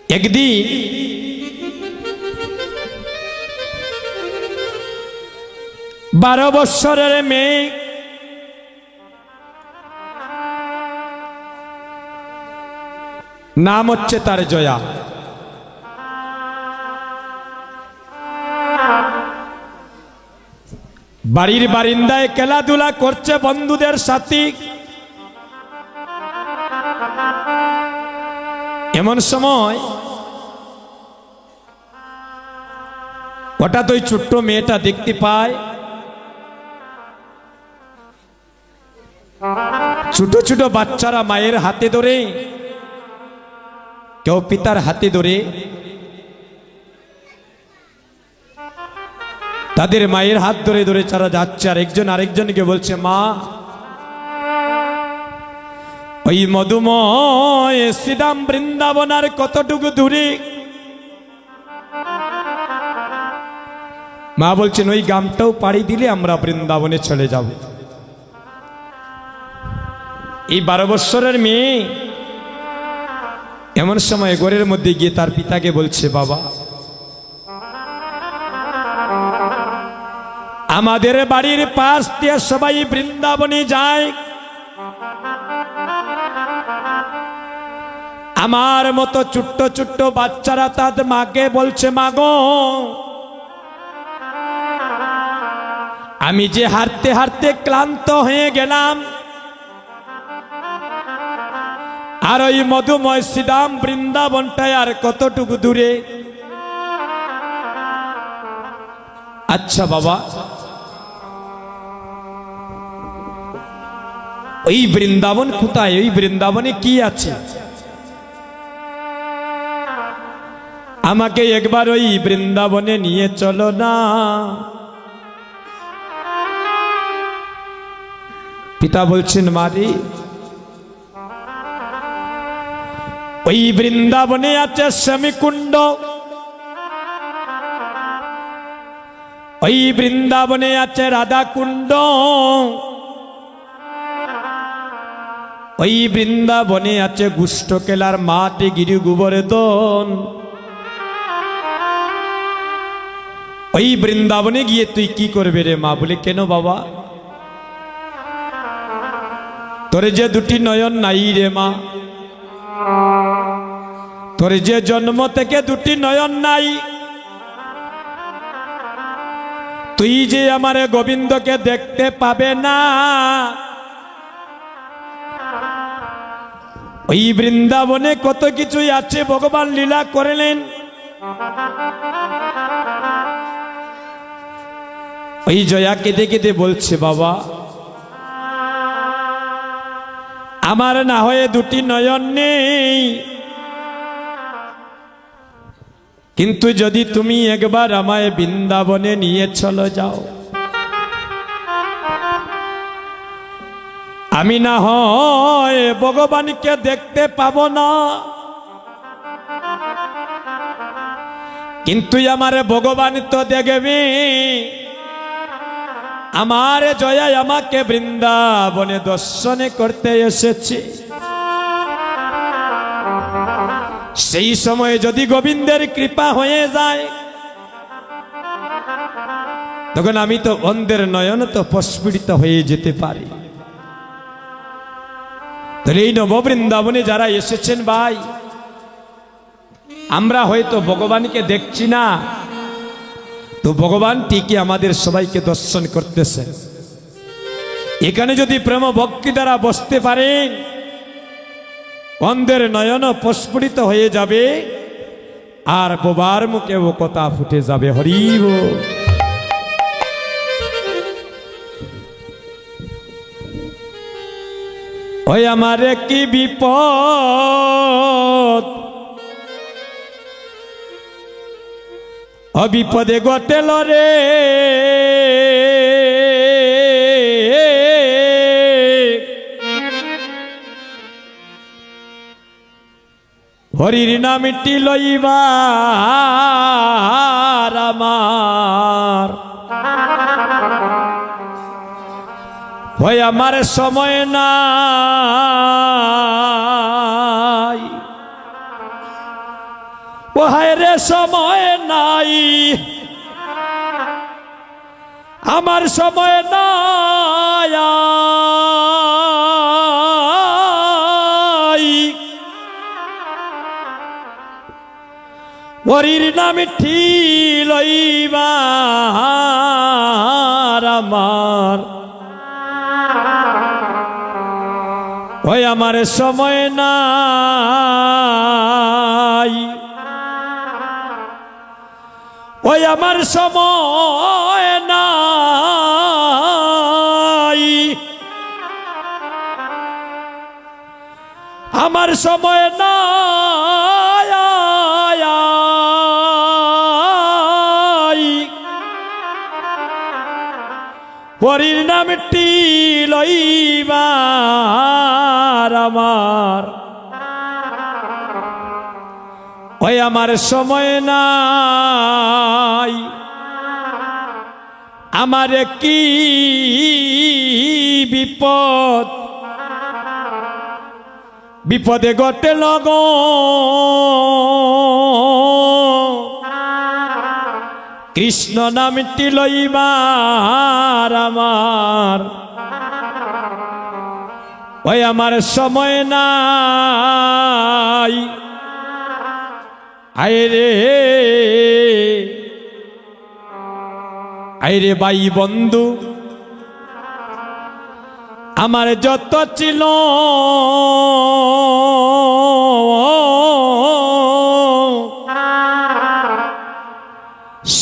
একদিন বারো বৎসরের মেয়ে নাম হচ্ছে তার জয়া। বাড়ির বারিন্দায় খেলাধুলা করছে বন্ধুদের সাথে। এমন সময় হঠাৎ ওই ছোট্ট মেয়েটা দেখতে পায় ছোট ছোট বাচ্চারা মায়ের হাতে ধরে, কেউ পিতার হাতে ধরে তাদের মায়ের হাত ধরে ধরে তারা যাচ্ছে, আর একজন আরেকজনকে বলছে, মা ওই মধুময় শ্রীধাম বৃন্দাবন আর কতটুকু দূরে? মা বলছেন, ওই গ্রামটাও পাড়ি দিলে আমরা বৃন্দাবনে চলে যাব। এই 12 বৎসরের মেয়ে এমন সময় ঘরের মধ্যে গিয়ে তার পিতাকে বলছে, বাবা আমাদের বাড়ির পাশ দিয়ে সবাই বৃন্দাবনে যায়, আমার মতো ছোট্ট ছোট্ট বাচ্চারা তাদের মাকে বলছে, মা গো আমি যে হাঁটতে হাঁটতে ক্লান্ত হয়ে গেলাম, আর ওই মধুময় শ্রীধাম বৃন্দাবনটায় আর কতটুকু দূরে? আচ্ছা বাবা, ওই বৃন্দাবন কোথায়? ওই বৃন্দাবনে কি আছে? আমাকে একবার ওই বৃন্দাবনে নিয়ে চলো না। পিতা বলছেন, মারি ওই বৃন্দাবনে আছে শ্যামীকুণ্ড, ওই বৃন্দাবনে আছে রাধাকুণ্ড, ওই বৃন্দাবনে আছে গুষ্ঠ কেলার মাঠ, গিরি গোবর্ধন। ওই বৃন্দাবনে গিয়ে তুই কি করবে রে? মা বলে, কেন বাবা? তোরে যে দুটি নয়ন নাই রে মা, তোর যে জন্ম থেকে দুটি নয়ন নাই, তুই যে আমার গোবিন্দকে দেখতে পাবে না। ওই বৃন্দাবনে কত কিছুই আছে, ভগবান লীলা করলেন। ওই জয়া কেঁদে কেঁদে বলছে, বাবা আমার না হয়ে দুটি নয়ন নেই, কিন্তু যদি তুমি একবার আমায় বৃন্দাবনে নিয়ে চলে যাও, আমি না হয় ভগবানকে দেখতে পাবো না, কিন্তু আমার ভগবান তো দেখবে। আমার জয়া আমাকে বৃন্দাবনে দর্শনে করতে এসেছে, সেই সময়ে যদি গোবিন্দের কৃপা হয়ে যায়, তখন আমি তো অন্ধের নয়ন তো প্রস্ফুটিত হয়ে যেতে পারি। তাহলে এই নব বৃন্দাবনে যারা এসেছেন ভাই, আমরা হয়তো ভগবানকে দেখছি না, তো ভগবান ঠিকই আমাদের সবাইকে দর্শন করতেছেন। এখানে যদি প্রেম ভক্তি দ্বারা বসতে পারেন, অন্ধের নয়ন প্রস্ফুটিত হয়ে যাবে, আর বোবার মুখে ও কথা ফুটে যাবে। হরি বল। ওই আমার কি বিপদ, অবিপদে ঘটেল রে, হরির নামটি লইবার আমার, ওই আমার সময় নাই। ও হায় রে সময় নাই, আমার সময় নাই, হরির নামটি লইবার আমার, ওই আমার সময় নাই, ওই আমার সময় নাই, আমার সময় নাই, হরির নামটি লইবার আমার, ওই আমার সময় নাই, আমার কি বিপদ বিপদে ঘটে লগ, কৃষ্ণ নামটি লইবার আমার, ওই আমার সময় নাই, আইরে আইরে ভাই বন্ধু আমার যত ছিল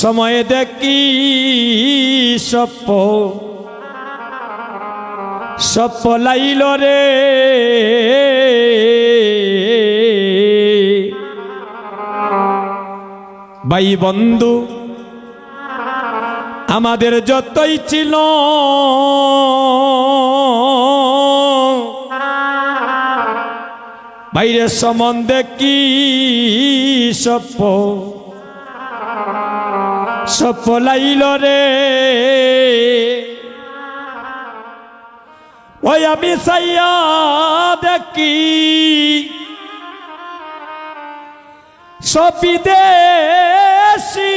সময় দেখি সপ লাইল রে, ভাই বন্ধু আমাদের যতই ছিল বাইরে সম্বন্ধে কি সপ লাইল রে, ওই আমি চাইয়া দেখি সপিদেশি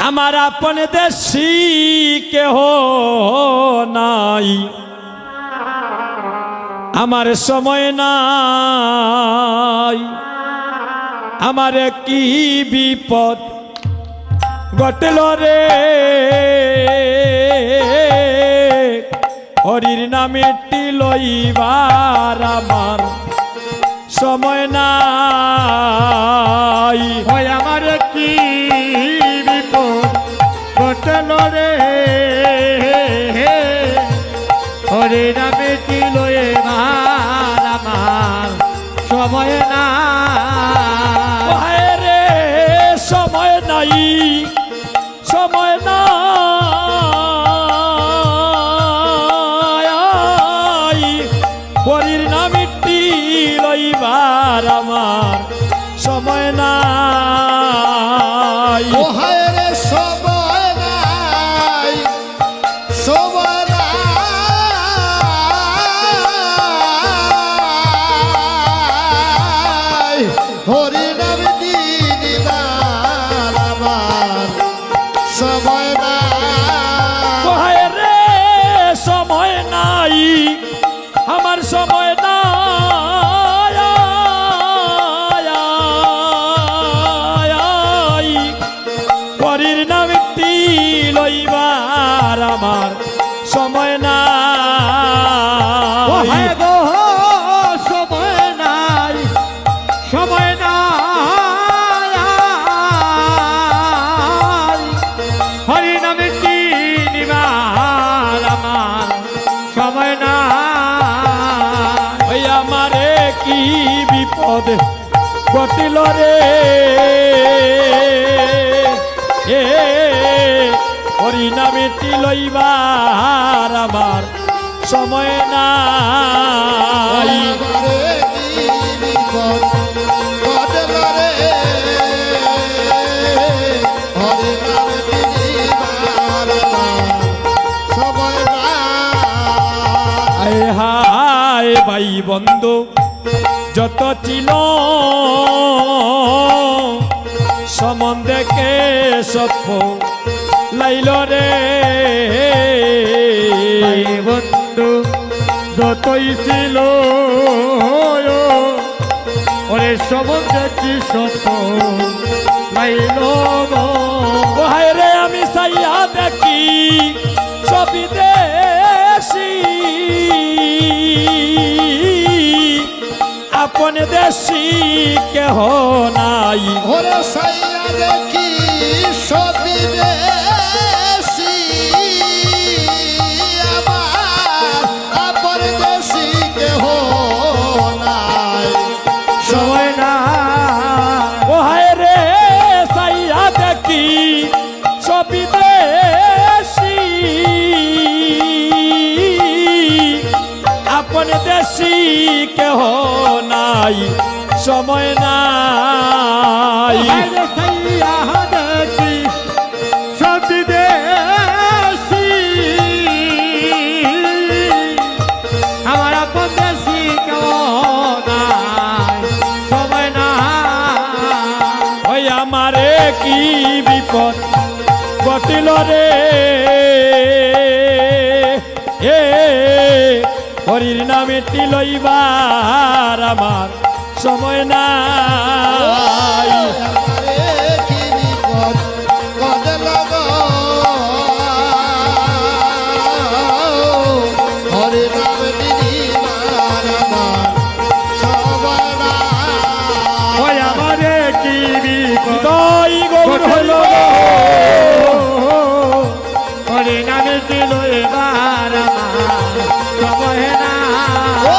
আমার আপন দেশি কেহ নাই, আমার সময় নাই, আমার কি বিপদ ঘটল রে, হরির নামেটি লইবার আমার সময় নাই, ওই আমার কি বিপদ ঘটল রে, হরি নামেটি লইবার আমার সময় নাই, রে সময় নাই, সময় নাই, হরির নামটি লইবার আমার সময় নাই, ও হায় রে সময় নাই, সময় নাই, হরি নাম দিদার আমার সময় নাই, ও হায় রে সময় নাই, আমার সময় নাই, হরির নামটি লইবার আমার সময় ও নাই, হে গো সময় নাই, সময় নাই, হরি নামেটি নিবার আমার সময় নাই, ওই আমারে কি বিপদ ঘটিল রে, হরি নামেটি লইবার আমার সময় নাই, আমারে কি বিপদ ঘটল রে, হরি নাম দিদার আমার সময় নাই। হায় হায় ভাই বন্ধু যত ছিল সম্বন্ধে কে সপ লাইল রে ভাই বন্ধু যতই ছিল ওরে সম্বন্ধে কি সত্য লাইল গো। ও হায় রে আমি সাইয়া দেখি ছবি দেশি আপন দেশি কেহ নাই ওরে সাইয়া দেখি সবই দেশি আমার আপন দেশি কেহ নাই সময় না ও হায় রে সাইয়া দেখি ছবি দেশি আপন দেশি কেহ নাই সময় নাই আরে সাইয়া দেখি সব দেশি আমার আপন দেশি কেমন সময় না ওই আমারে কি বিপদ ঘটিল রে এ হরির নামে লইবার আমার সময় নাই আমারে কি বিপদ ঘটল গো হরি নাম দিদিবার আমার সবাই না ওই আমারে কি বিপদ হৃদয় গৌর হল হরে নামে দিল এবার আমার সময় না ও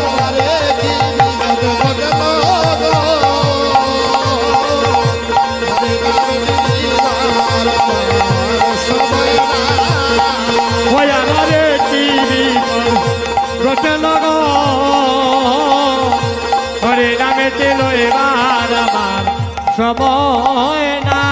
আমারে কি বিপদ ঘটল গো হরি নাম দিদিবার আমার সবাই না ওই আমারে কি বিপদ ঘটল গো হরে নামে দিল এবার আমার সময় না